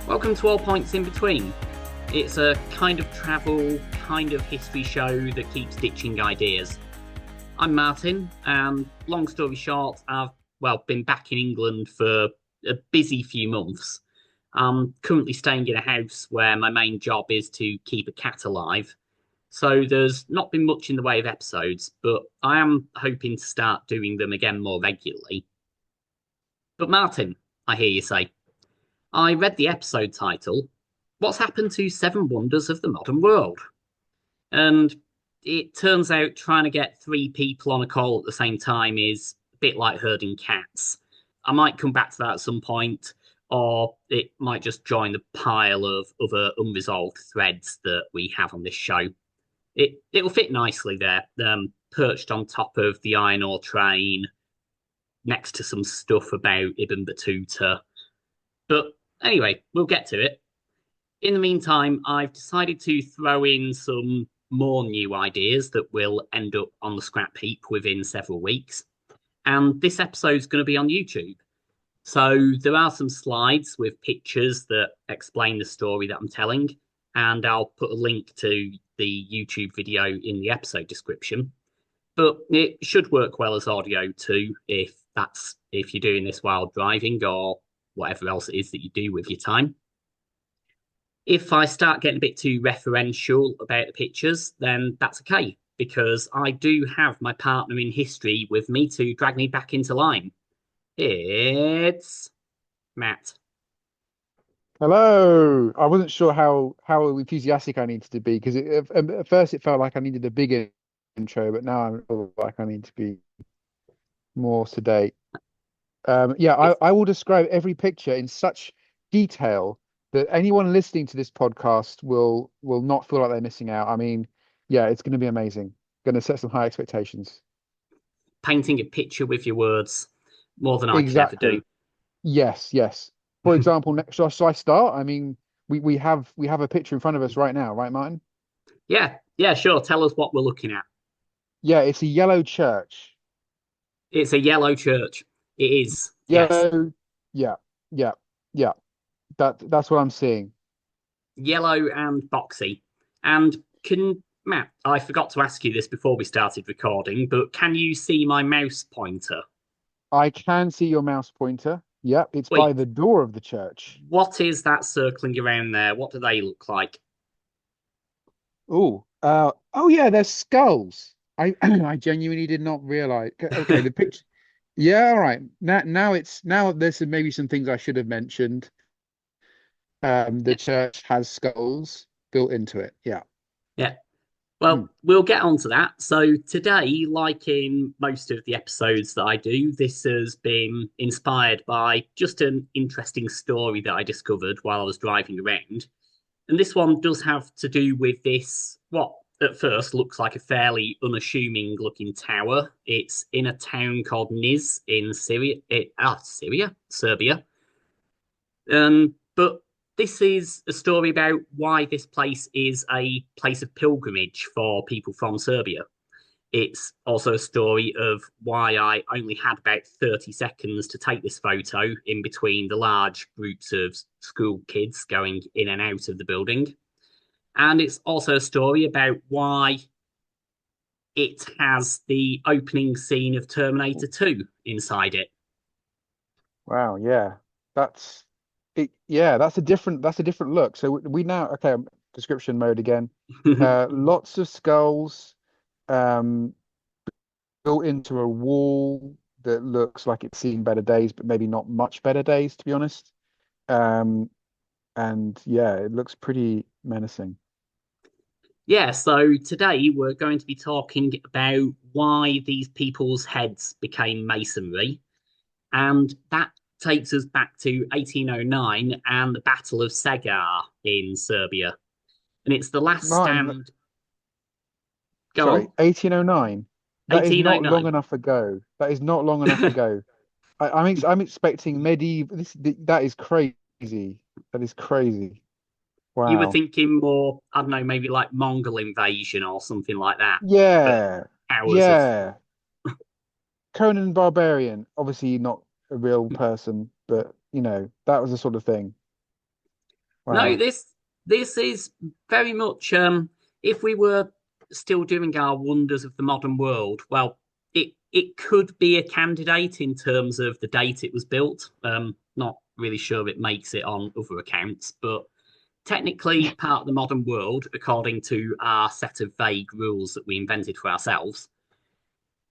Welcome to All Points in Between. It's a kind of travel, kind of history show that keeps ditching ideas. I'm Martin, and long story short, I've been back in England for a busy few months. I'm currently staying in a house where my main job is to keep a cat alive. So there's not been much in the way of episodes, but I am hoping to start doing them again more regularly. But Martin, I hear you say, I read the episode title. What's happened to Seven Wonders of the Modern World? And it turns out trying to get three people on a call at the same time is a bit like herding cats. I might come back to that at some point, or it might just join the pile of other unresolved threads that we have on this show. It'll fit nicely there, perched on top of the iron ore train, next to some stuff about Ibn Battuta. But anyway, we'll get to it. In the meantime, I've decided to throw in some more new ideas that will end up on the scrap heap within several weeks. And this episode's going to be on YouTube. So there are some slides with pictures that explain the story that I'm telling, and I'll put a link to the YouTube video in the episode description. But it should work well as audio too, if you're doing this while driving or whatever else it is that you do with your time. If I start getting a bit too referential about the pictures, then that's okay, because I do have my partner in history with me to drag me back into line. It's Matt. Hello. I wasn't sure how enthusiastic I needed to be because at first it felt like I needed a bigger intro, but now I feel like I need to be more sedate. Yeah, It's I will describe every picture in such detail that anyone listening to this podcast will not feel like they're missing out. I mean, yeah, it's going to be amazing. Going to set some high expectations. painting a picture with your words more than I could ever do. Exactly. Yes, yes. For example, shall I start? I mean, we have a picture in front of us right now, right, Martin? Yeah, sure. Tell us what we're looking at. Yeah, it's a yellow church. It's a yellow church. It is, yes. Yellow, yeah, yeah, yeah. That's what I'm seeing. Yellow and boxy. And can Matt, I forgot to ask you this before we started recording, but can you see my mouse pointer? I can see your mouse pointer. Yeah, it's by Wait, the door of the church. what is that circling around there? What do they look like? Oh yeah, there's skulls. I I genuinely did not realize. Okay, the picture. Yeah, all right. Now there's maybe some things I should have mentioned. The Yeah, church has skulls built into it. Yeah. yeah. Hmm. Well, we'll get on to that. So today, like in most of the episodes that I do, this has been inspired by just an interesting story that I discovered while I was driving around. And this one does have to do with this, what at first looks like a fairly unassuming looking tower. It's in a town called Niz in Serbia. But this is a story about why this place is a place of pilgrimage for people from Serbia. It's also a story of why I only had about 30 seconds to take this photo in between the large groups of school kids going in and out of the building. And it's also a story about why it has the opening scene of Terminator 2 inside it. Wow. Yeah. That's it. Yeah, that's a different look. So we now okay. Description mode again. Lots of skulls. Um, built into a wall that looks like it's seen better days, but maybe not much better days, to be honest. Um, and yeah, it looks pretty menacing. Yeah, so today we're going to be talking about why these people's heads became masonry. And that takes us back to 1809 and the Battle of Segar in Serbia. And it's the last Martin, stand. Go sorry, on. 1809. That is not long 1809. enough ago. That is not long enough ago. I'm expecting medieval. That is crazy. That is crazy. You were Wow. thinking more, I don't know, maybe like Mongol invasion or something like that. But Yeah. hours of. Yeah. Conan Barbarian, obviously not a real person, but that was the sort of thing. No, Wow. this is very much if we were still doing our wonders of the modern world, well, it could be a candidate in terms of the date it was built. Not really sure it makes it on other accounts, but technically part of the modern world according to our set of vague rules that we invented for ourselves.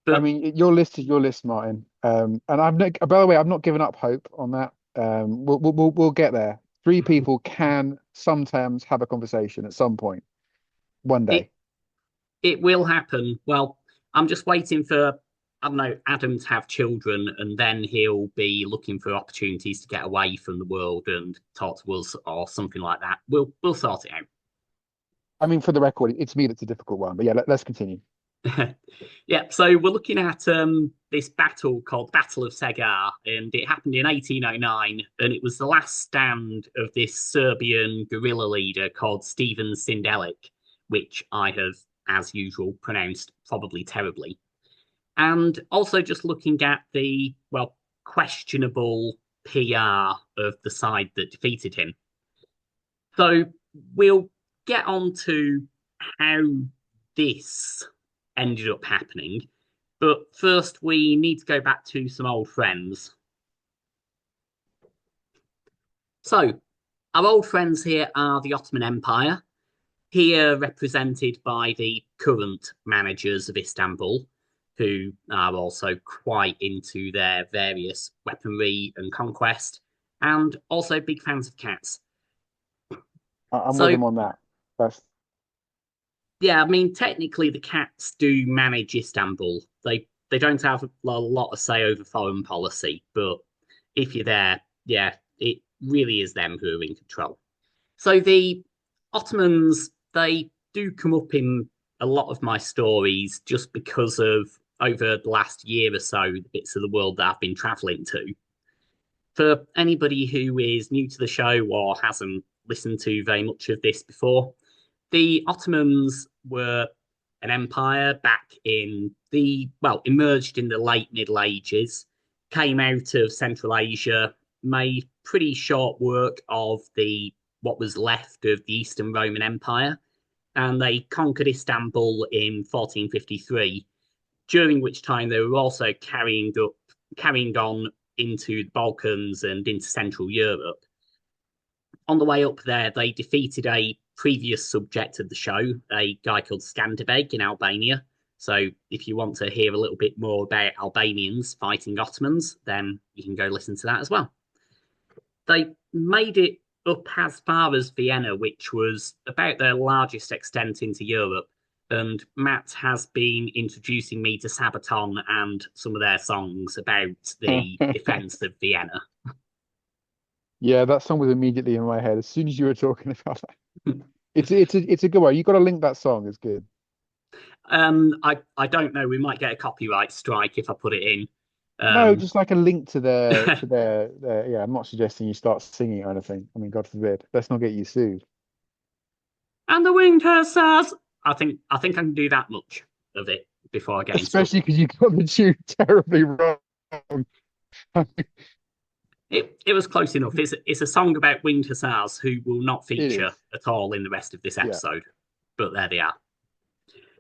I But mean, your list is your list, Martin. And I've not, by the way, I've not given up hope on that. We'll get there. Three people can sometimes have a conversation at some point, one it day. it will happen. Well, I'm just waiting for, I don't know, Adam to have children, and then he'll be looking for opportunities to get away from the world and talk to us or something like that. We'll sort it I mean, for the record, it's me that's a difficult one, but yeah, let's continue. out. Yeah, so we're looking at this battle called Battle of Segar, and it happened in 1809, and it was the last stand of this Serbian guerrilla leader called Stephen Sindelic, which I have, as usual, pronounced probably terribly. And also just looking at the, well, questionable PR of the side that defeated him. So we'll get on to how this ended up happening. But first, we need to go back to some old friends. So, our old friends here are the Ottoman Empire, here represented by the current managers of Istanbul, who are also quite into their various weaponry and conquest, and also big fans of cats. I'm with So, him on that. That's yeah, I mean, technically, the cats do manage Istanbul. They don't have a lot of say over foreign policy, but if you're there, yeah, it really is them who are in control. So the Ottomans, they do come up in a lot of my stories just because of over the last year or so, the bits of the world that I've been traveling to. For anybody who is new to the show or hasn't listened to very much of this before, the Ottomans were an empire back in the, well, emerged in the late Middle Ages, came out of Central Asia, made pretty short work of the what was left of the Eastern Roman Empire, and they conquered Istanbul in 1453, during which time they were also carrying on into the Balkans and into Central Europe. On the way up there, they defeated a previous subject of the show, a guy called Skanderbeg in Albania. So if you want to hear a little bit more about Albanians fighting Ottomans, then you can go listen to that as well. They made it up as far as Vienna, which was about their largest extent into Europe. And Matt has been introducing me to Sabaton and some of their songs about the defense of Vienna. yeah, that song was immediately in my head as soon as you were talking about that. It's a good one. You got to link that song. It's good. I don't know. We might get a copyright strike if I put it in. No, Um, just like a link to their yeah, I'm not suggesting you start singing or anything. I mean, God forbid. Let's not get you sued. and the winter says, I think I can do that much of it before I get in Especially trouble. because you got the tune terribly wrong. It was close enough. It's a song about winged hussars who will not It feature is. at all in the rest of this Yeah. episode, but there they are.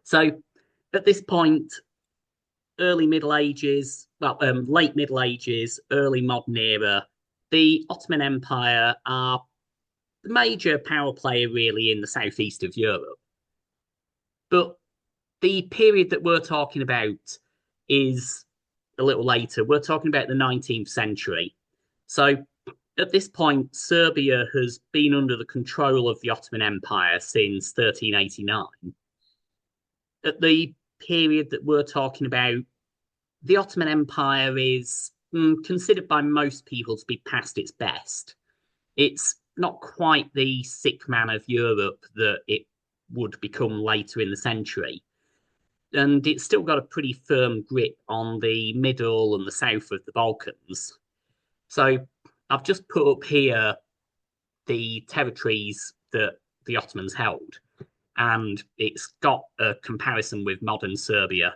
So at this point, early Middle Ages, well, late Middle Ages, early modern era, the Ottoman Empire are the major power player really in the southeast of Europe. But the period that we're talking about is a little later. We're talking about the 19th century. So at this point, Serbia has been under the control of the Ottoman Empire since 1389. At the period that we're talking about, the Ottoman Empire is considered by most people to be past its best. It's not quite the sick man of Europe that it would become later in the century. And it's still got a pretty firm grip on the middle and the south of the Balkans. So I've just put up here the territories that the Ottomans held, and it's got a comparison with modern Serbia.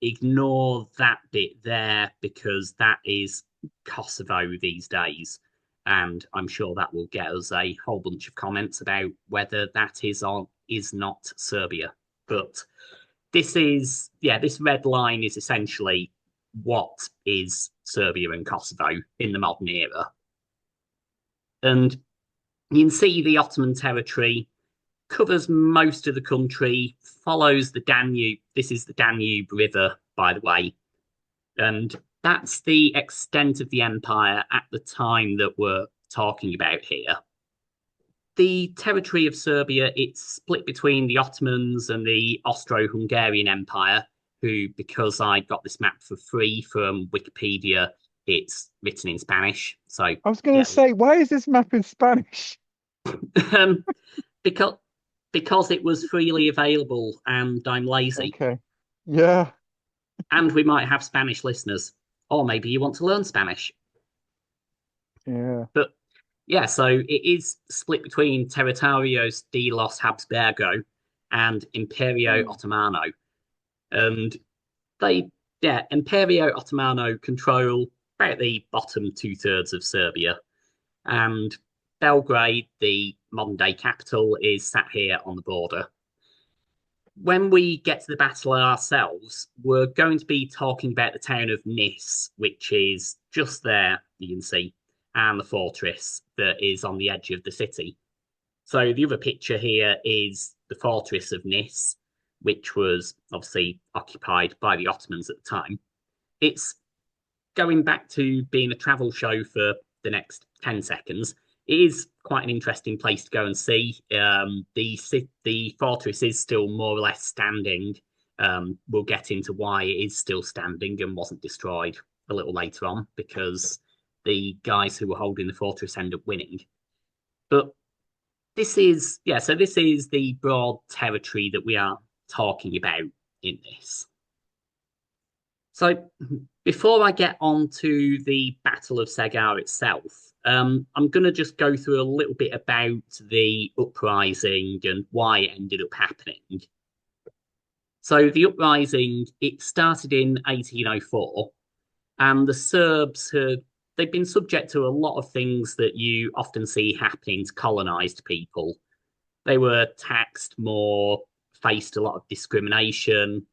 Ignore that bit there because that is Kosovo these days. and I'm sure that will get us a whole bunch of comments about whether that is or is not Serbia. But this red line is essentially what is Serbia and Kosovo in the modern era. And you can see the Ottoman territory covers most of the country, follows the Danube. This is the Danube River, by the way. And that's the extent of the empire at the time that we're talking about here. The territory of Serbia, it's split between the Ottomans and the Austro-Hungarian Empire, who, because I got this map for free from Wikipedia, it's written in Spanish. So I was going yeah, to say, why is this map in Spanish? um, because it was freely available, and I'm lazy, Okay. Yeah. and we might have Spanish listeners, or maybe you want to learn Spanish. Yeah. But yeah, so it is split between Territorios de los Habsburgo and Imperio Mm. Ottomano. And they, yeah, Imperio Ottomano control about the bottom two-thirds of Serbia. And Belgrade, the modern day capital, is sat here on the border. When we get to the battle ourselves, we're going to be talking about the town of Nis, which is just there, you can see, and the fortress that is on the edge of the city. So the other picture here is the fortress of Nis, which was obviously occupied by the Ottomans at the time. It's going back to being a travel show for the next 10 seconds. It is quite an interesting place to go and see. The fortress is still more or less standing. We'll get into why it is still standing and wasn't destroyed a little later on because the guys who were holding the fortress end up winning. But so this is the broad territory that we are talking about in this. So before I get on to the Battle of Segar itself, I'm going to just go through a little bit about the uprising and why it ended up happening. So the uprising, it started in 1804, and the Serbs had they've been subject to a lot of things that you often see happening to colonized people. They were taxed more, faced a lot of discrimination.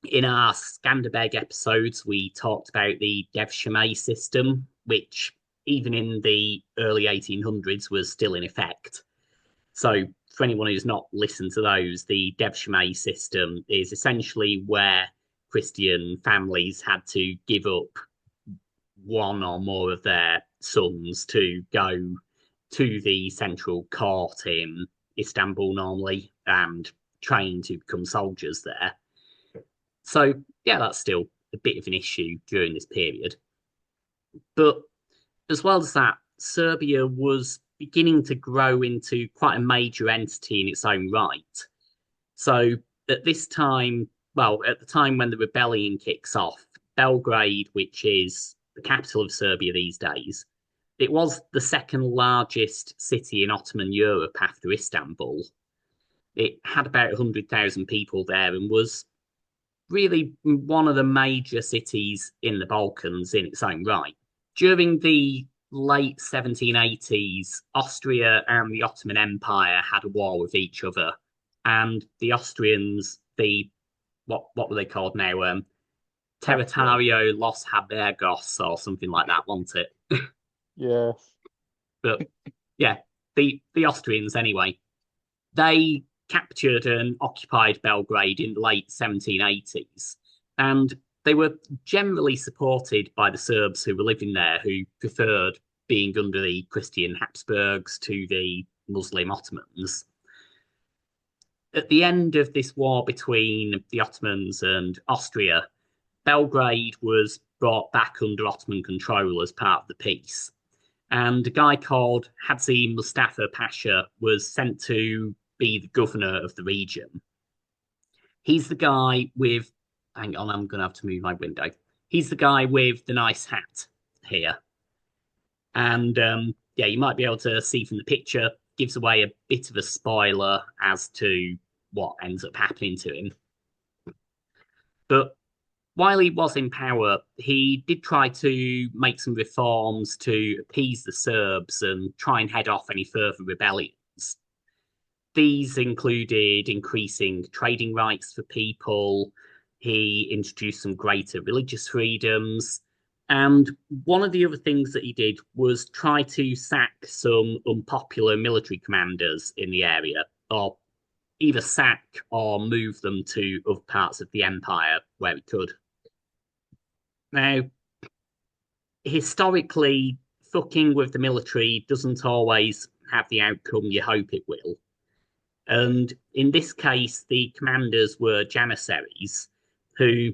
In our Skanderbeg episodes, we talked about the Devshirme system, which even in the early 1800s was still in effect. So, for anyone who's not listened to those, the Devshirme system is essentially where Christian families had to give up one or more of their sons to go to the central court in Istanbul normally and train to become soldiers there. So, yeah, that's still a bit of an issue during this period. But as well as that, Serbia was beginning to grow into quite a major entity in its own right. So, at this time, at the time when the rebellion kicks off, Belgrade, which is the capital of Serbia these days, it was the second largest city in Ottoman Europe after Istanbul. It had about 100,000 people there and was really one of the major cities in the Balkans in its own right. During the late 1780s, Austria and the Ottoman Empire had a war with each other, and the Austrians, what were they called now? Habsburg. Territorio Los Habsburgos or something like that, wasn't it? Yes. But yeah, the Austrians anyway. They captured and occupied Belgrade in the late 1780s, and they were generally supported by the Serbs who were living there, who preferred being under the Christian Habsburgs to the Muslim Ottomans. At the end of this war between the Ottomans and Austria, Belgrade was brought back under Ottoman control as part of the peace. And a guy called Hadzi Mustafa Pasha was sent to be the governor of the region. He's the guy with, hang on, I'm going to have to move my window. He's the guy with the nice hat here. And yeah, you might be able to see from the picture, gives away a bit of a spoiler as to what ends up happening to him. But While he was in power, he did try to make some reforms to appease the Serbs and try and head off any further rebellions. These included increasing trading rights for people. He introduced some greater religious freedoms. And one of the other things that he did was try to sack some unpopular military commanders in the area, or either sack or move them to other parts of the empire where he could. Now, historically, fucking with the military doesn't always have the outcome you hope it will. And in this case, the commanders were Janissaries, who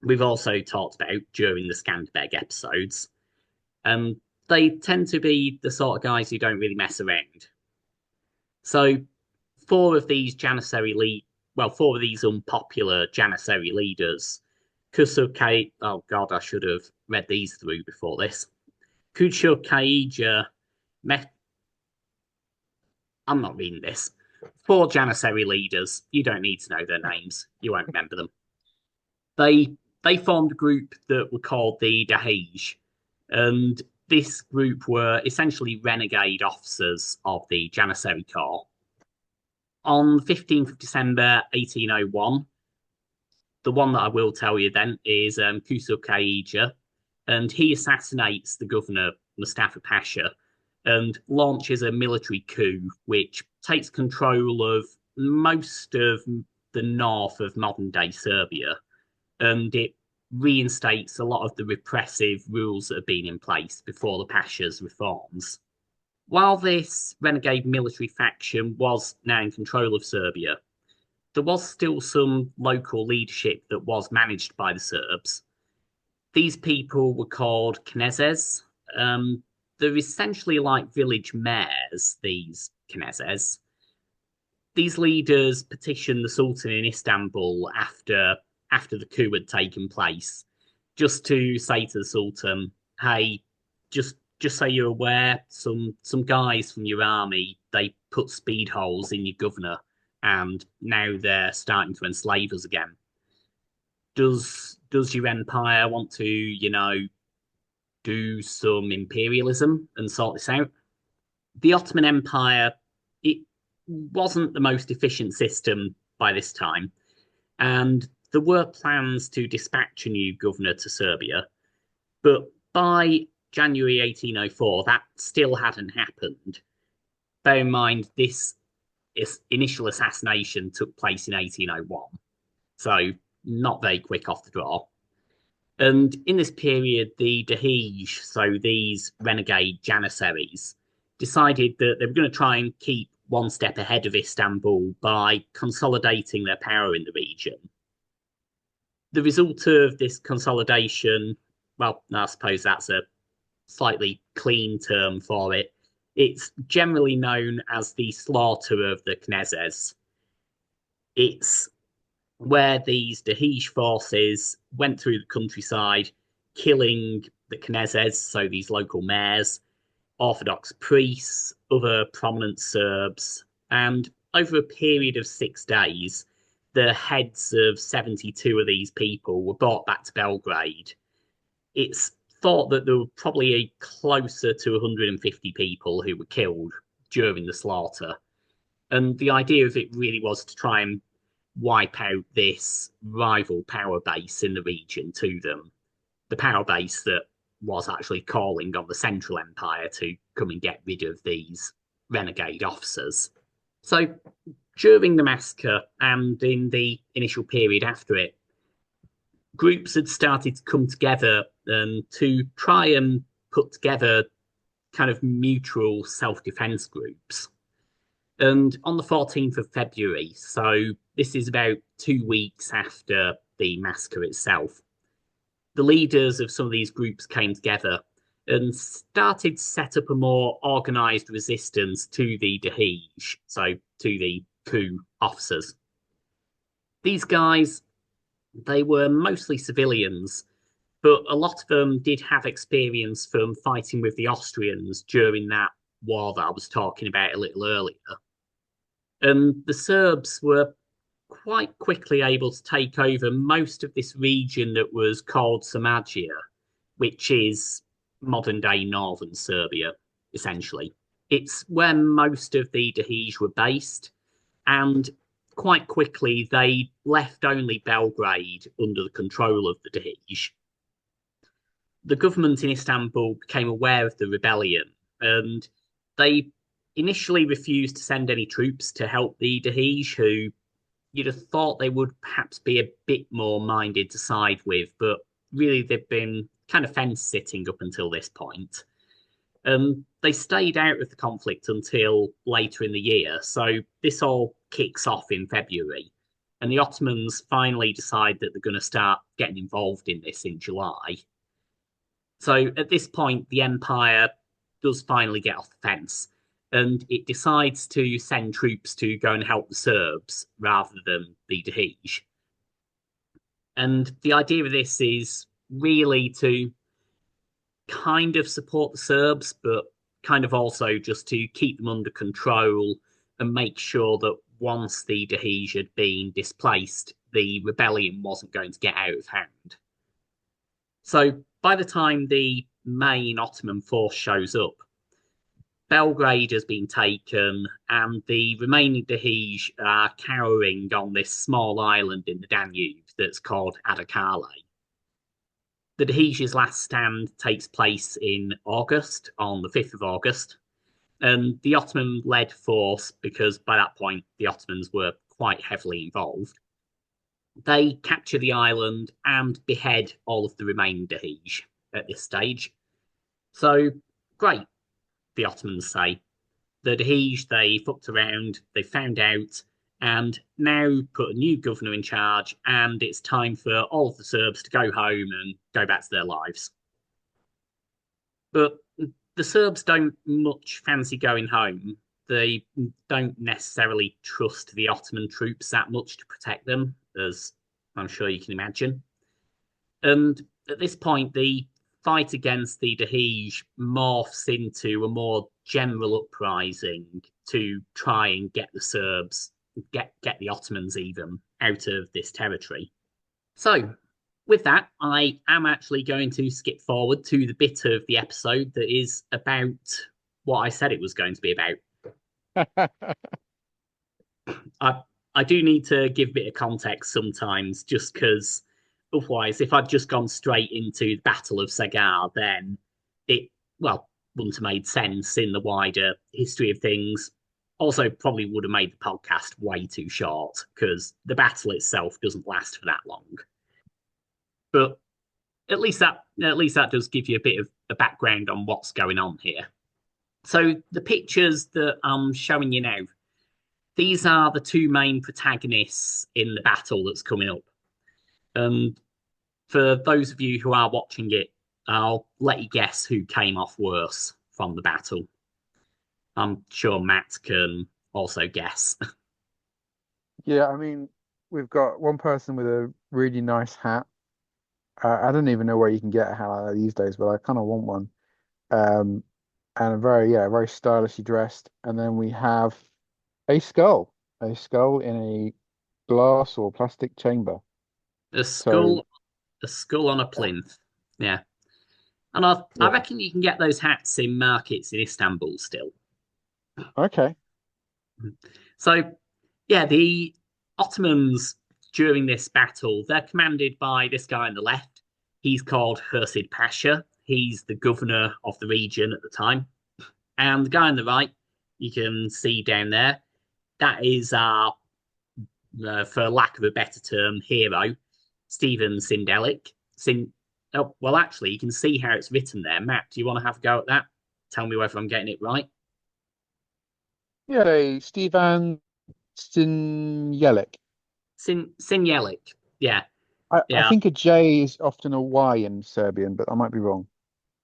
we've also talked about during the Skanderbeg episodes. And they tend to be the sort of guys who don't really mess around. So four of these four of these unpopular Janissary leaders, Kusuke, oh God, I should have read these through before this. Kuchukaija, Met, I'm not reading this. Four Janissary leaders, you don't need to know their names, you won't remember them. They formed a group that were called the Dahij, and this group were essentially renegade officers of the Janissary Corps. On 15th of December 1801, the one that I will tell you then is Kusukaija, and he assassinates the governor, Mustafa Pasha, and launches a military coup which takes control of most of the north of modern day Serbia, and it reinstates a lot of the repressive rules that have been in place before the Pasha's reforms. While this renegade military faction was now in control of Serbia, there was still some local leadership that was managed by the Serbs. These people were called kneses. They're essentially like village mayors, these kneses. These leaders petitioned the Sultan in Istanbul after the coup had taken place, just to say to the Sultan, "Hey, just so you're aware, some guys from your army they put speed holes in your governor, and now they're starting to enslave us again. Does your empire want to, do some imperialism and sort this out?" The Ottoman Empire, it wasn't the most efficient system by this time, and there were plans to dispatch a new governor to Serbia, but by January 1804, that still hadn't happened. Bear in mind, this initial assassination took place in 1801, so not very quick off the draw. And in this period, the Dahij, so these renegade Janissaries, decided that they were going to try and keep one step ahead of Istanbul by consolidating their power in the region. The result of this consolidation, well, I suppose that's a slightly clean term for it. It's generally known as the slaughter of the Kneses. It's where these Dahij forces went through the countryside, killing the Kneses, so these local mayors, Orthodox priests, other prominent Serbs, and over a period of 6 days, the heads of 72 of these people were brought back to Belgrade. It's thought that there were probably closer to 150 people who were killed during the slaughter. And the idea of it really was to try and wipe out this rival power base in the region to them. The power base that was actually calling on the Central Empire to come and get rid of these renegade officers. So during the massacre and in the initial period after it, groups had started to come together to try and put together kind of mutual self-defense groups. And on the 14th of February, so this is about 2 weeks after the massacre itself, the leaders of some of these groups came together and started to set up a more organized resistance to the Dahij, so to the coup officers. These guys, they were mostly civilians, but a lot of them did have experience from fighting with the Austrians during that war that I was talking about a little earlier. And the Serbs were quite quickly able to take over most of this region that was called Somalia, which is modern day northern Serbia, essentially. It's where most of the Dahij were based, and quite quickly they left only Belgrade under the control of the Dahij. The government in Istanbul became aware of the rebellion, and they initially refused to send any troops to help the Dahij, who you'd have thought they would perhaps be a bit more minded to side with, but really they've been kind of fence sitting up until this point. They stayed out of the conflict until later in the year, so this all kicks off in February, and the Ottomans finally decide that they're going to start getting involved in this in July. So at this point, the empire does finally get off the fence, and it decides to send troops to go and help the Serbs rather than the Dahij. And the idea of this is really to kind of support the Serbs, but kind of also just to keep them under control and make sure that once the Dahij had been displaced, the rebellion wasn't going to get out of hand. So by the time the main Ottoman force shows up, Belgrade has been taken, and the remaining Dahij are cowering on this small island in the Danube that's called Adakale. The Dahij's last stand takes place in August, on the 5th of August, and the Ottoman led force, because by that point the Ottomans were quite heavily involved, they capture the island and behead all of the remaining Dahij at this stage. So, great, the Ottomans say. The Dahij, they fucked around, they found out, and now put a new governor in charge, and it's time for all of the Serbs to go home and go back to their lives. But the Serbs don't much fancy going home. They don't necessarily trust the Ottoman troops that much to protect them, as I'm sure you can imagine. And at this point, the fight against the Dahij morphs into a more general uprising to try and get the Serbs, get the Ottomans even, out of this territory. So, with that, I am actually going to skip forward to the bit of the episode that is about what I said it was going to be about. I I do need to give a bit of context sometimes, just because otherwise, if I'd just gone straight into the Battle of Cegar, then it wouldn't have made sense in the wider history of things. Also, probably would have made the podcast way too short because the battle itself doesn't last for that long. But at least that does give you a bit of a background on what's going on here. So the pictures that I'm showing you now, these are the two main protagonists in the battle that's coming up. And for those of you who are watching it, I'll let you guess who came off worse from the battle. I'm sure Matt can also guess. Yeah, I mean, we've got one person with a really nice hat. I don't even know where you can get a hat like that these days, but I kind of want one. Um, and very stylishly dressed. And then we have a skull in a glass or plastic chamber. A So, skull, a skull on a plinth. Yeah, and I yeah, reckon you can get those hats in markets in Istanbul still. okay. So, yeah, the Ottomans during this battle, they're commanded by this guy on the left. He's called Hursid Pasha. He's the governor of the region at the time. And the guy on the right, you can see down there, that is our, for lack of a better term, hero, Stephen Sindelik. Oh, well, actually, you can see how it's written there. Matt, do you want to have a go at that? Tell me whether I'm getting it right. Yeah, Stevan Sinjelik. Sinjelik. Yeah, I yeah, think a J is often a Y in Serbian, but I might be wrong.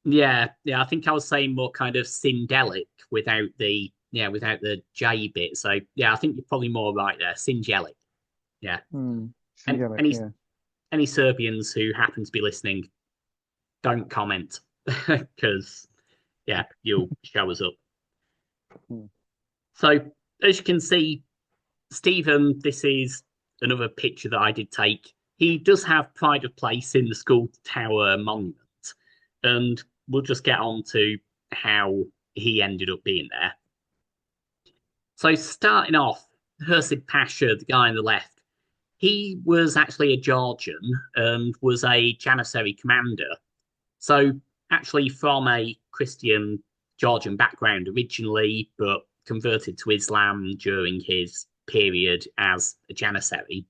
yeah. I think I was saying more kind of Sindelic without the J bit. So yeah, I think you're probably more right there. Singelic. Yeah. And Sinjelik, yeah. any Serbians who happen to be listening, don't comment because yeah, you'll show us up. Hmm. So as you can see, Stephen, this is another picture that I did take. He does have pride of place in the school tower monument, and we'll just get on to how he ended up being there. So starting off, Hersid Pasha, the guy on the left, he was actually a Georgian and was a Janissary commander. So actually from a Christian Georgian background originally, but converted to Islam during his period as a Janissary.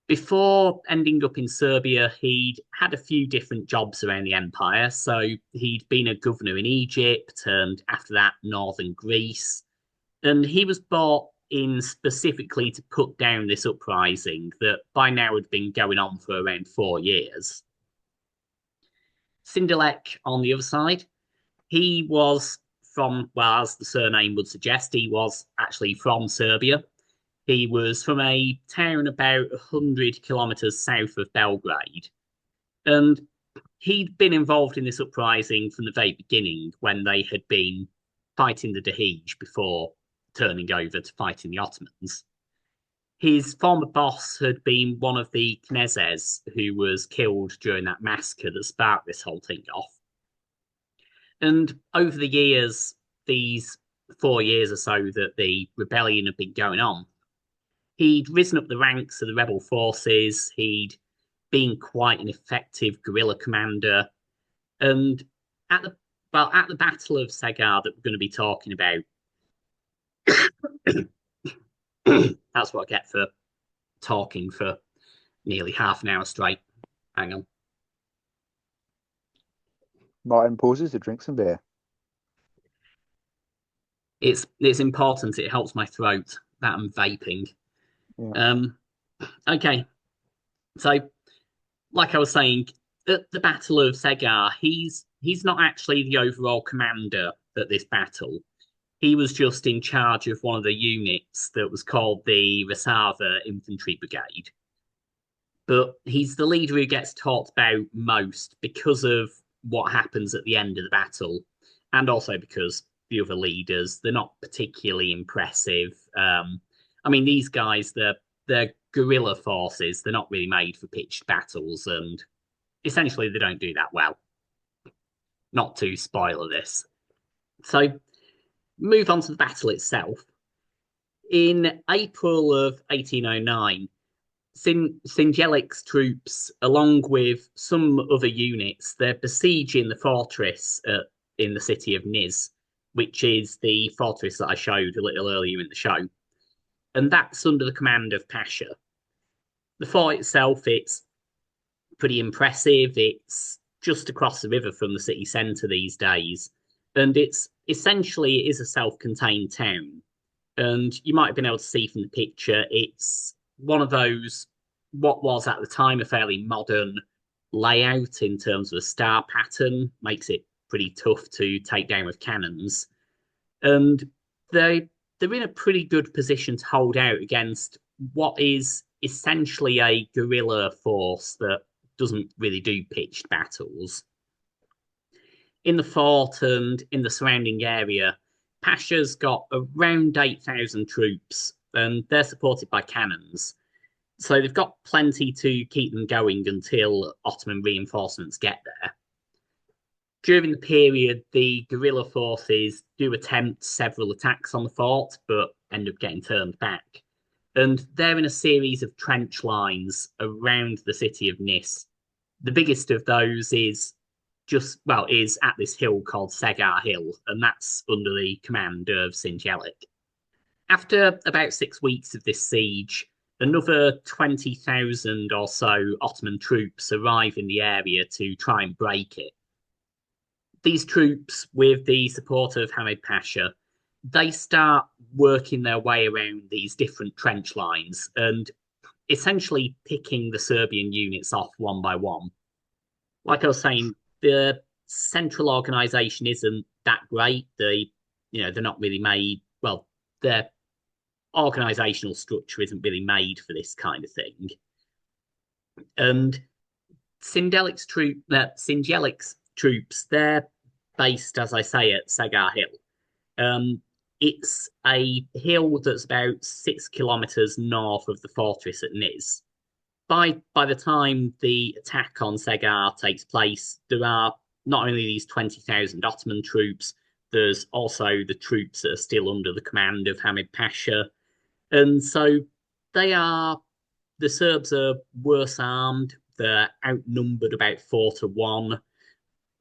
Before ending up in Serbia, he'd had a few different jobs around the empire. So he'd been a governor in Egypt and after that, northern Greece. And he was brought in specifically to put down this uprising that by now had been going on for around 4 years. Sindelek, on the other side, he was from, well, as the surname would suggest, he was actually from Serbia. He was from a town about 100 kilometres south of Belgrade. And he'd been involved in this uprising from the very beginning when they had been fighting the Dahij before turning over to fighting the Ottomans. His former boss had been one of the Kneses who was killed during that massacre that sparked this whole thing off. And over the years, these 4 years or so that the rebellion had been going on, he'd risen up the ranks of the rebel forces. He'd been quite an effective guerrilla commander. And at the at the Battle of Cegar that we're going to be talking about, that's what I get for talking for nearly half an hour straight. Hang on. Martin pauses to drink some beer. It's important. It helps my throat that I'm vaping. Yeah. Okay. So, like I was saying, at the Battle of Segar, he's not actually the overall commander at this battle. He was just in charge of one of the units that was called the Reserva Infantry Brigade. But he's the leader who gets talked about most because of what happens at the end of the battle, and also because the other leaders, they're not particularly impressive. I mean, these guys, they're guerrilla forces. They're not really made for pitched battles, and essentially they don't do that well. Not to spoiler this. So, move on to the battle itself. In April of 1809, Singelik's troops, along with some other units, they're besieging the fortress in the city of Niz, which is the fortress that I showed a little earlier in the show. And that's under the command of Pasha. The fort itself, it's pretty impressive. It's just across the river from the city centre these days. And it's essentially it is a self-contained town. And you might have been able to see from the picture, it's one of those, what was at the time a fairly modern layout in terms of a star pattern, makes it pretty tough to take down with cannons. And they're in a pretty good position to hold out against what is essentially a guerrilla force that doesn't really do pitched battles. In the fort and in the surrounding area, Pasha's got around 8,000 troops, and they're supported by cannons. So they've got plenty to keep them going until Ottoman reinforcements get there. During the period, the guerrilla forces do attempt several attacks on the fort, but end up getting turned back. And they're in a series of trench lines around the city of Nis. The biggest of those is is at this hill called Cegar Hill, and that's under the command of Singelik. After about 6 weeks of this siege, another 20,000 or so Ottoman troops arrive in the area to try and break it. These troops, with the support of Hamid Pasha, they start working their way around these different trench lines and essentially picking the Serbian units off one by one. Like I was saying, the central organization isn't that great. They're not really made, well, their organizational structure isn't really made for this kind of thing. And Singelik's troops, they're based, as I say, at Cegar Hill. It's a hill that's about 6 kilometers north of the fortress at Niz. By the time the attack on Segar takes place, there are not only these 20,000 Ottoman troops, there's also the troops that are still under the command of Hamid Pasha. And so they are, the Serbs are worse armed, they're outnumbered about 4-1.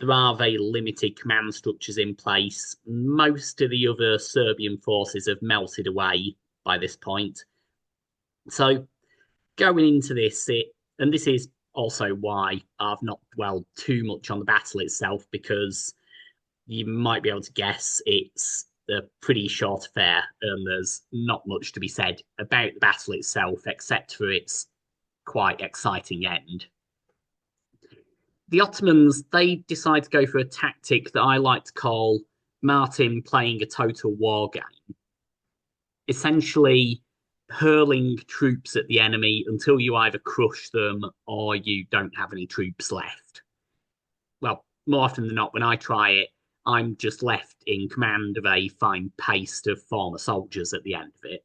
There are very limited command structures in place. Most of the other Serbian forces have melted away by this point. So going into this, and this is also why I've not dwelled too much on the battle itself, because you might be able to guess it's a pretty short affair, and there's not much to be said about the battle itself, except for its quite exciting end. The Ottomans, they decide to go for a tactic that I like to call Martin playing a total war game. Essentially, hurling troops at the enemy until you either crush them or you don't have any troops left. Well, more often than not, when I try it, I'm just left in command of a fine paste of former soldiers at the end of it.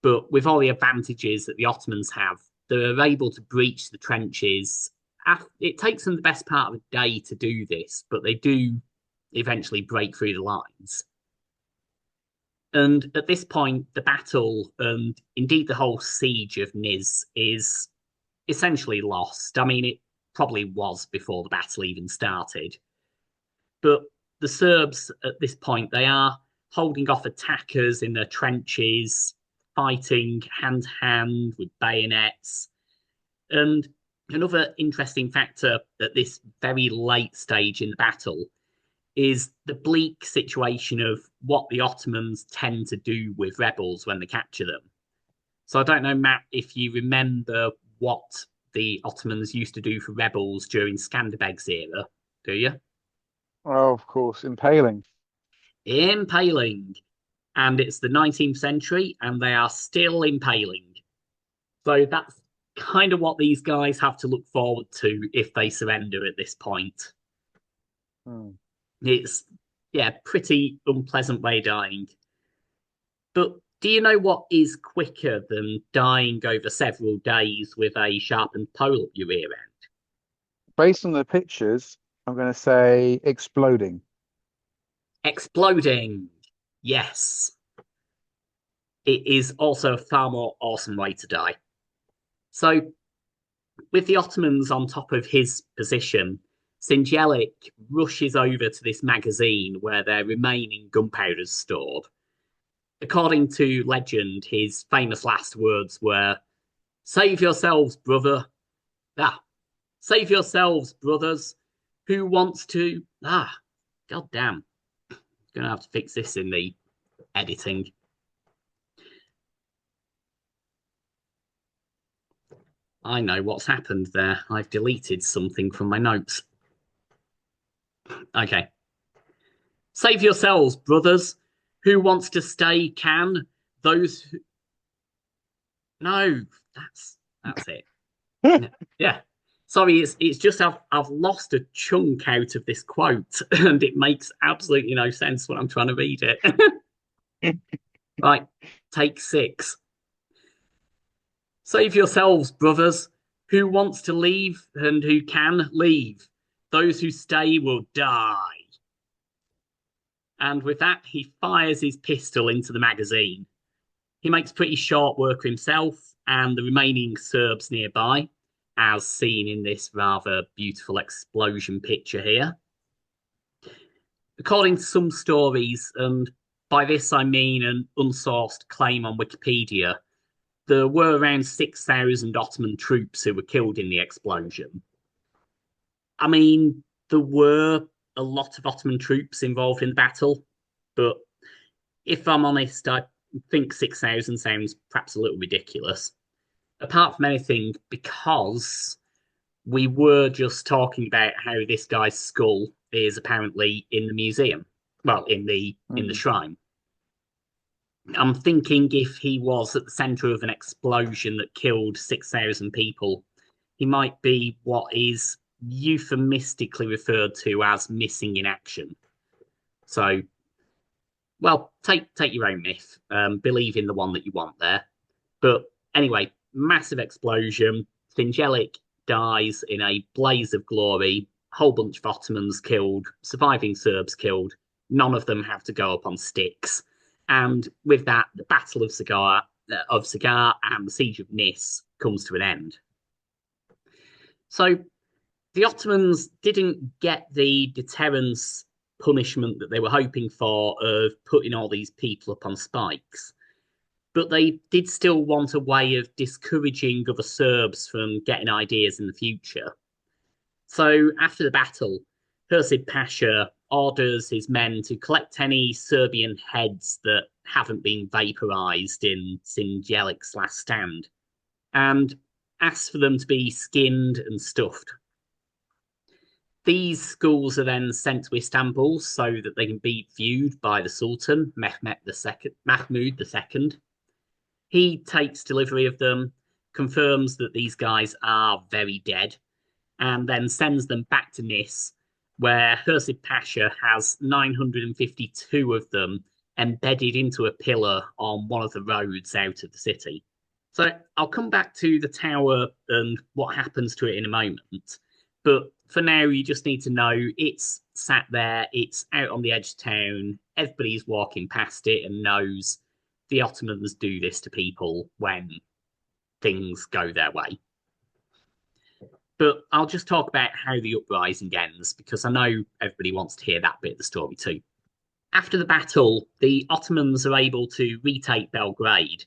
But with all the advantages that the Ottomans have, they're able to breach the trenches. It takes them the best part of a day to do this, but they do eventually break through the lines. And at this point, the battle and indeed the whole siege of Niz is essentially lost. I mean, it probably was before the battle even started. But the Serbs at this point, they are holding off attackers in their trenches, fighting hand to hand with bayonets. And another interesting factor at this very late stage in the battle is the bleak situation of what the Ottomans tend to do with rebels when they capture them. So I don't know, Matt, if you remember what the Ottomans used to do for rebels during Skanderbeg's era, do you? Oh, of course, impaling. Impaling. And it's the 19th century, and they are still impaling. So that's kind of what these guys have to look forward to if they surrender at this point. Hmm. It's, yeah, pretty unpleasant way dying. But do you know what is quicker than dying over several days with a sharpened pole up your rear end? Based on the pictures, I'm going to say exploding. Exploding. Yes. It is also a far more awesome way to die. So, with the Ottomans on top of his position, Sinjelik rushes over to this magazine where their remaining gunpowder is stored. According to legend, his famous last words were, "Save yourselves, brother. Ah, save yourselves, brothers. Who wants to? Ah, god damn. Gonna have to fix this in the editing." I know what's happened there. I've deleted something from my notes. Okay. Save yourselves, brothers. Who wants to stay can. Those who... No, that's it. Yeah. Sorry, it's just I've lost a chunk out of this quote, and it makes absolutely no sense when I'm trying to read it. Right, take 6. Save yourselves, brothers. Who wants to leave and who can leave? Those who stay will die. And with that, he fires his pistol into the magazine. He makes pretty short work of himself and the remaining Serbs nearby, as seen in this rather beautiful explosion picture here. According to some stories, and by this I mean an unsourced claim on Wikipedia, there were around 6,000 Ottoman troops who were killed in the explosion. I mean, there were a lot of Ottoman troops involved in the battle, but if I'm honest, I think 6,000 sounds perhaps a little ridiculous. Apart from anything, because we were just talking about how this guy's skull is apparently in the museum, well, in the Hmm. shrine. I'm thinking if he was at the center of an explosion that killed 6,000 people, he might be what is euphemistically referred to as missing in action. So well, take your own myth. Believe in the one that you want there. But anyway, massive explosion. Thingelic dies in a blaze of glory. Whole bunch of Ottomans killed, surviving Serbs killed. None of them have to go up on sticks. And with that, the Battle of Cegar and the Siege of Nis comes to an end. So the Ottomans didn't get the deterrence punishment that they were hoping for of putting all these people up on spikes, but they did still want a way of discouraging other Serbs from getting ideas in the future. So after the battle, Hursid Pasha orders his men to collect any Serbian heads that haven't been vaporized in Sinjelic's last stand and asks for them to be skinned and stuffed. These schools are then sent to Istanbul so that they can be viewed by the Sultan, Mahmud II. He takes delivery of them, confirms that these guys are very dead, and then sends them back to Nis, where Hursid Pasha has 952 of them embedded into a pillar on one of the roads out of the city. So I'll come back to the tower and what happens to it in a moment. But for now, you just need to know it's sat there, it's out on the edge of town, everybody's walking past it and knows the Ottomans do this to people when things go their way. But I'll just talk about how the uprising ends because I know everybody wants to hear that bit of the story too. After the battle, the Ottomans are able to retake Belgrade,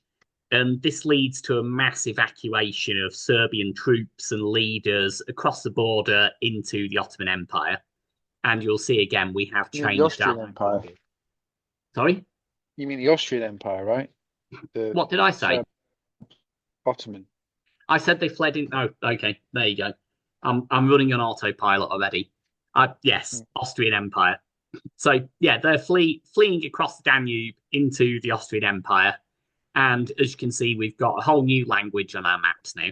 and this leads to a mass evacuation of Serbian troops and leaders across the border into the Ottoman Empire. And you'll see again, we have You mean the changed Austrian our. Empire? Sorry? You mean the Austrian Empire, right? The What did I say? Serb Ottoman. I said they fled in. Oh, okay. There you go. I'm running on autopilot already. Yes, Mm. Austrian Empire. So yeah, they're fleeing across the Danube into the Austrian Empire, and as you can see, we've got a whole new language on our maps now.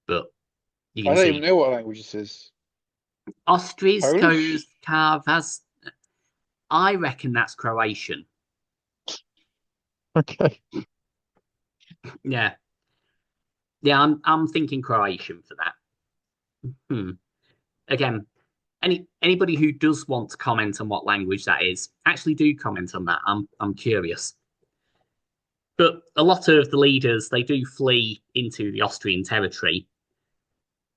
But you I can don't even see know what language this is. Austriskos Polish? Karvas. I reckon that's Croatian. Okay. Yeah, yeah. I'm thinking Croatian for that. Hmm. Again, anybody who does want to comment on what language that is, actually do comment on that. I'm curious. But a lot of the leaders they do flee into the Austrian territory.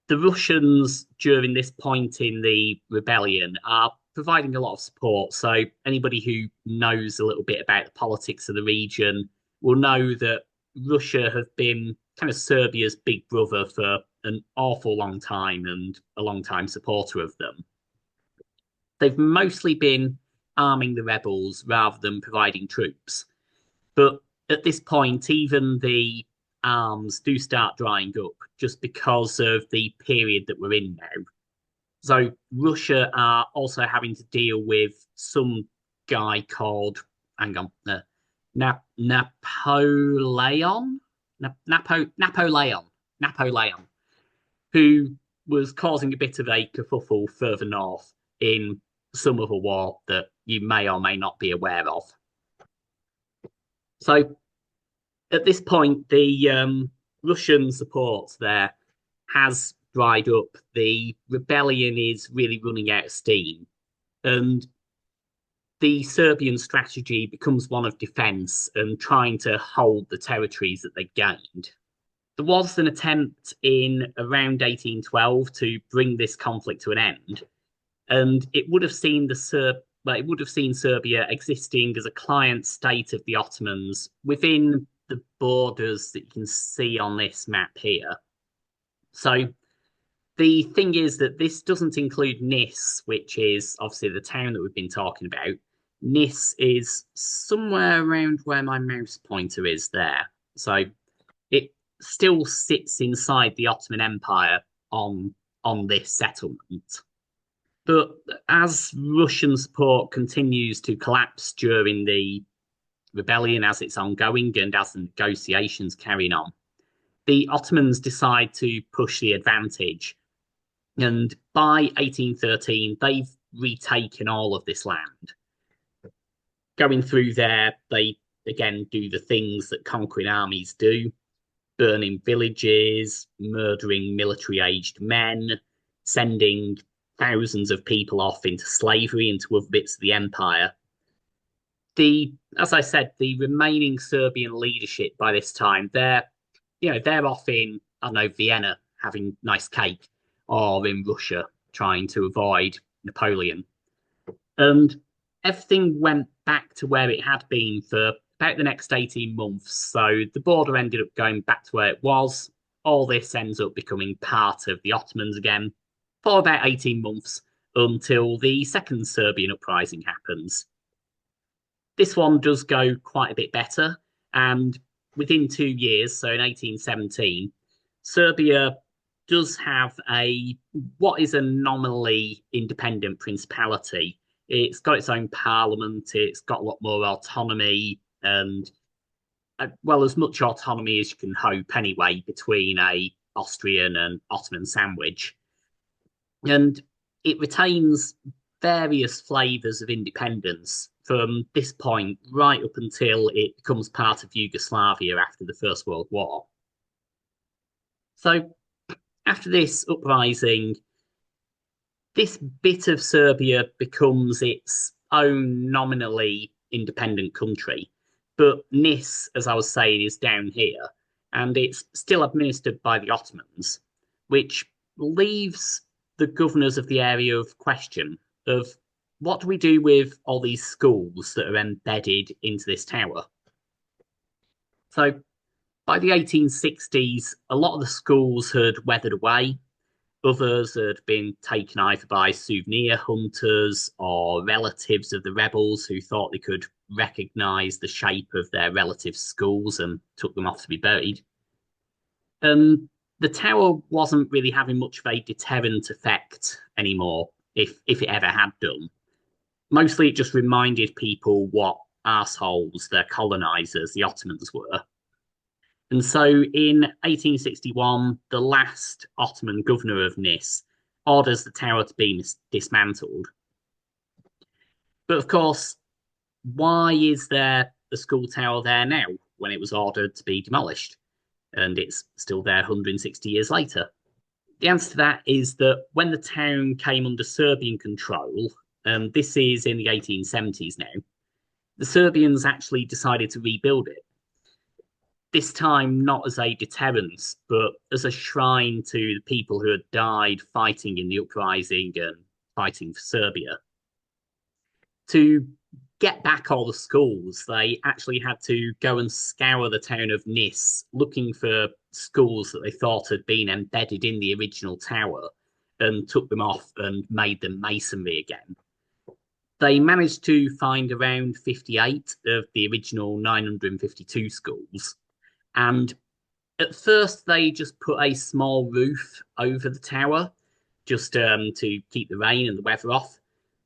The Russians during this point in the rebellion are providing a lot of support. So anybody who knows a little bit about the politics of the region will know that Russia have been kind of Serbia's big brother for an awful long time and a long time supporter of them. They've mostly been arming the rebels rather than providing troops. But at this point, even the arms do start drying up just because of the period that we're in now. So Russia are also having to deal with some guy called, hang on, Napoleon, Napoleon, who was causing a bit of a kerfuffle further north in some other war that you may or may not be aware of. So at this point, the Russian support there has dried up. The rebellion is really running out of steam. And the Serbian strategy becomes one of defense and trying to hold the territories that they gained. There was an attempt in around 1812 to bring this conflict to an end, and it would have seen it would have seen Serbia existing as a client state of the Ottomans within the borders that you can see on this map here. So the thing is that this doesn't include Nis, which is obviously the town that we've been talking about. Nis is somewhere around where my mouse pointer is there. So it still sits inside the Ottoman Empire on this settlement. But as Russian support continues to collapse during the rebellion as it's ongoing and as the negotiations carrying on, the Ottomans decide to push the advantage. And by 1813, they've retaken all of this land. Going through there, they again do the things that conquering armies do: burning villages, murdering military aged men, sending thousands of people off into slavery into other bits of the empire. As I said, the remaining Serbian leadership by this time, they're off in, I don't know, Vienna having nice cake, or in Russia trying to avoid Napoleon. And everything went back to where it had been for about the next 18 months. So the border ended up going back to where it was. All this ends up becoming part of the Ottomans again for about 18 months until the second Serbian uprising happens. This one does go quite a bit better. And within 2 years, so in 1817, Serbia does have what is a nominally independent principality. It's got its own parliament, it's got a lot more autonomy, and well, as much autonomy as you can hope anyway between a Austrian and Ottoman sandwich. And it retains various flavours of independence from this point right up until it becomes part of Yugoslavia after the First World War. So after this uprising, this bit of Serbia becomes its own nominally independent country. But Nis, as I was saying, is down here, and it's still administered by the Ottomans, which leaves the governors of the area of question of what do we do with all these schools that are embedded into this tower? So by the 1860s, a lot of the schools had weathered away. Others had been taken either by souvenir hunters or relatives of the rebels who thought they could recognize the shape of their relatives' schools and took them off to be buried. The tower wasn't really having much of a deterrent effect anymore, if it ever had done. Mostly it just reminded people what assholes their colonizers, the Ottomans, were. And so in 1861, the last Ottoman governor of Nis orders the tower to be dismantled. But of course, why is there a school tower there now when it was ordered to be demolished? And it's still there 160 years later. The answer to that is that when the town came under Serbian control, and this is in the 1870s now, the Serbians actually decided to rebuild it. This time, not as a deterrence, but as a shrine to the people who had died fighting in the uprising and fighting for Serbia. To get back all the schools, they actually had to go and scour the town of Nis, looking for schools that they thought had been embedded in the original tower, and took them off and made them masonry again. They managed to find around 58 of the original 952 schools. And at first, they just put a small roof over the tower just to keep the rain and the weather off.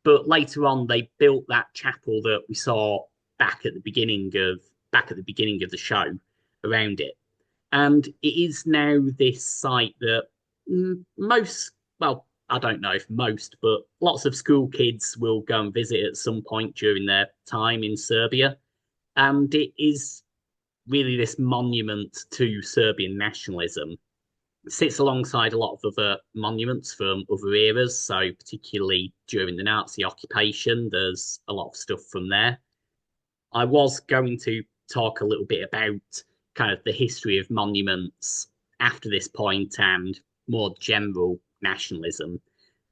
But later on, they built that chapel that we saw back at the beginning of the show around it. And it is now this site that most, well, I don't know if most, but lots of school kids will go and visit at some point during their time in Serbia. And it is really this monument to Serbian nationalism. It sits alongside a lot of other monuments from other eras. So particularly during the Nazi occupation, there's a lot of stuff from there. I was going to talk a little bit about kind of the history of monuments after this point and more general nationalism,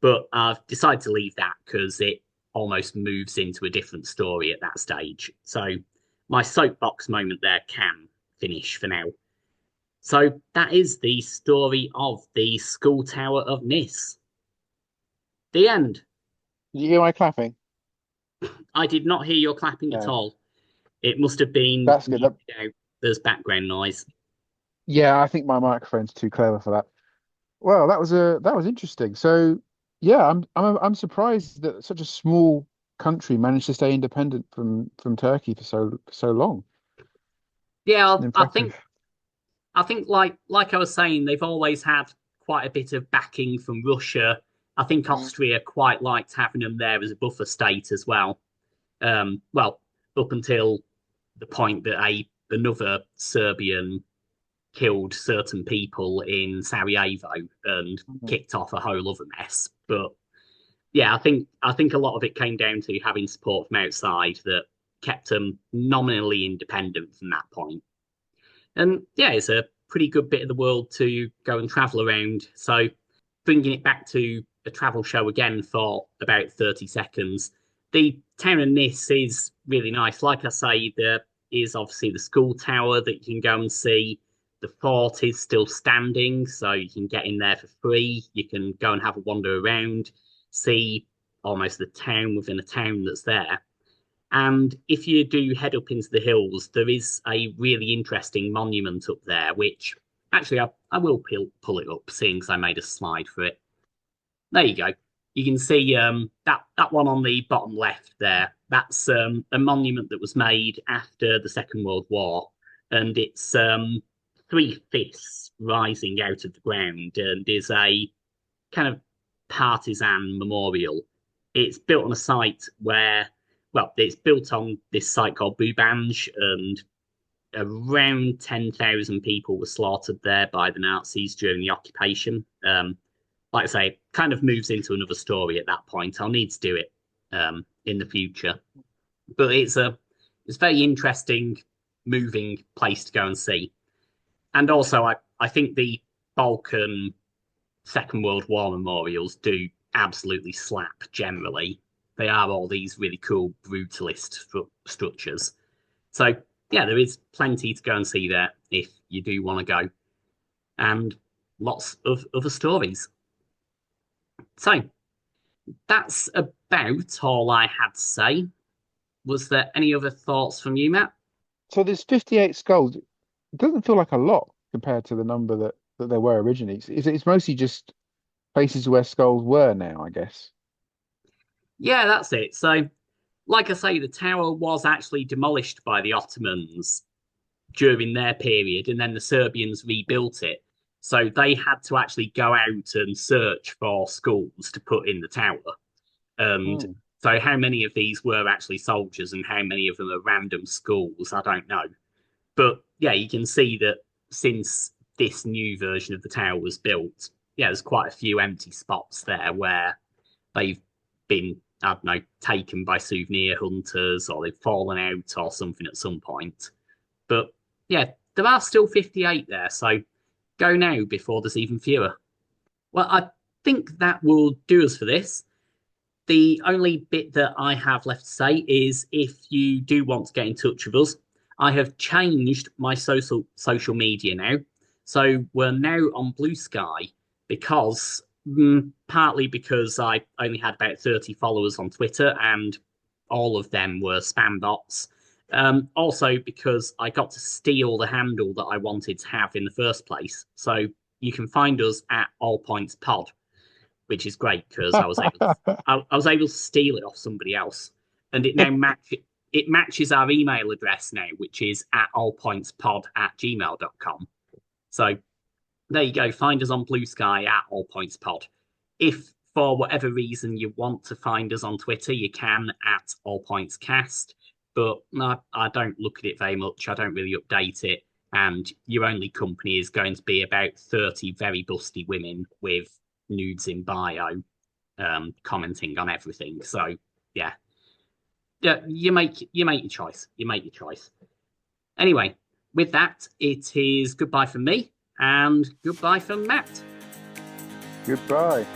but I've decided to leave that because it almost moves into a different story at that stage. So my soapbox moment there can finish for now. So that is the story of the school tower of Nis. The end. Did you hear my clapping? I did not hear your clapping at No, all. It must have been that's good. muted out. There's background noise. Yeah, I think my microphone's too clever for that. Well, that was interesting. So, yeah, I'm surprised that such a small country managed to stay independent from Turkey for so long. Yeah, Impressive. I think like I was saying, they've always had quite a bit of backing from Russia. I think Mm. Austria quite liked having them there as a buffer state as well. Well, up until the point that another Serbian killed certain people in Sarajevo and Mhm. kicked off a whole other mess. But yeah, I think a lot of it came down to having support from outside that kept them nominally independent from that point. And yeah, it's a pretty good bit of the world to go and travel around. So bringing it back to a travel show again for about 30 seconds, the town of Nis is really nice. Like I say, there is obviously the school tower that you can go and see. The fort is still standing, so you can get in there for free. You can go and have a wander around, see almost the town within a town that's there. And if you do head up into the hills, there is a really interesting monument up there, which actually I will pull it up, seeing as I made a slide for it. There you go. You can see that one on the bottom left there. That's a monument that was made after the Second World War, and it's three fists rising out of the ground, and is a kind of partisan memorial. It's built on a site where, well, it's built on this site called Bubanj, and around 10,000 people were slaughtered there by the Nazis during the occupation. Like I say, kind of moves into another story at that point. I'll need to do it in the future, but it's a very interesting, moving place to go and see. And also, I think the Balkan Second World War memorials do absolutely slap generally. They are all these really cool brutalist structures. So, yeah, there is plenty to go and see there if you do want to go, and lots of other stories. So, that's about all I had to say. Was there any other thoughts from you, Matt? So there's 58 skulls. It doesn't feel like a lot compared to the number that there were originally. It's mostly just places where skulls were now, I guess. Yeah, that's it. So, like I say, the tower was actually demolished by the Ottomans during their period, and then the Serbians rebuilt it. So they had to actually go out and search for skulls to put in the tower. And Hmm. so, how many of these were actually soldiers and how many of them are random skulls, I don't know. But yeah, you can see that since this new version of the tower was built, yeah, there's quite a few empty spots there where they've been, I don't know, taken by souvenir hunters or they've fallen out or something at some point. But yeah, there are still 58 there, so go now before there's even fewer. Well, I think that will do us for this. The only bit that I have left to say is if you do want to get in touch with us, I have changed my social media now. So we're now on Blue Sky because partly because I only had about 30 followers on Twitter and all of them were spam bots. Also because I got to steal the handle that I wanted to have in the first place. So you can find us at All Points Pod, which is great because I was able to steal it off somebody else, and it matches our email address now, which is at allpointspod@gmail.com. So there you go. Find us on Blue Sky at allpointspod. If for whatever reason you want to find us on Twitter, you can at allpointscast. But I don't look at it very much. I don't really update it. And your only company is going to be about 30 very busty women with nudes in bio, commenting on everything. So yeah, yeah, you make your choice. You make your choice. Anyway, with that, it is goodbye from me and goodbye from Matt. Goodbye.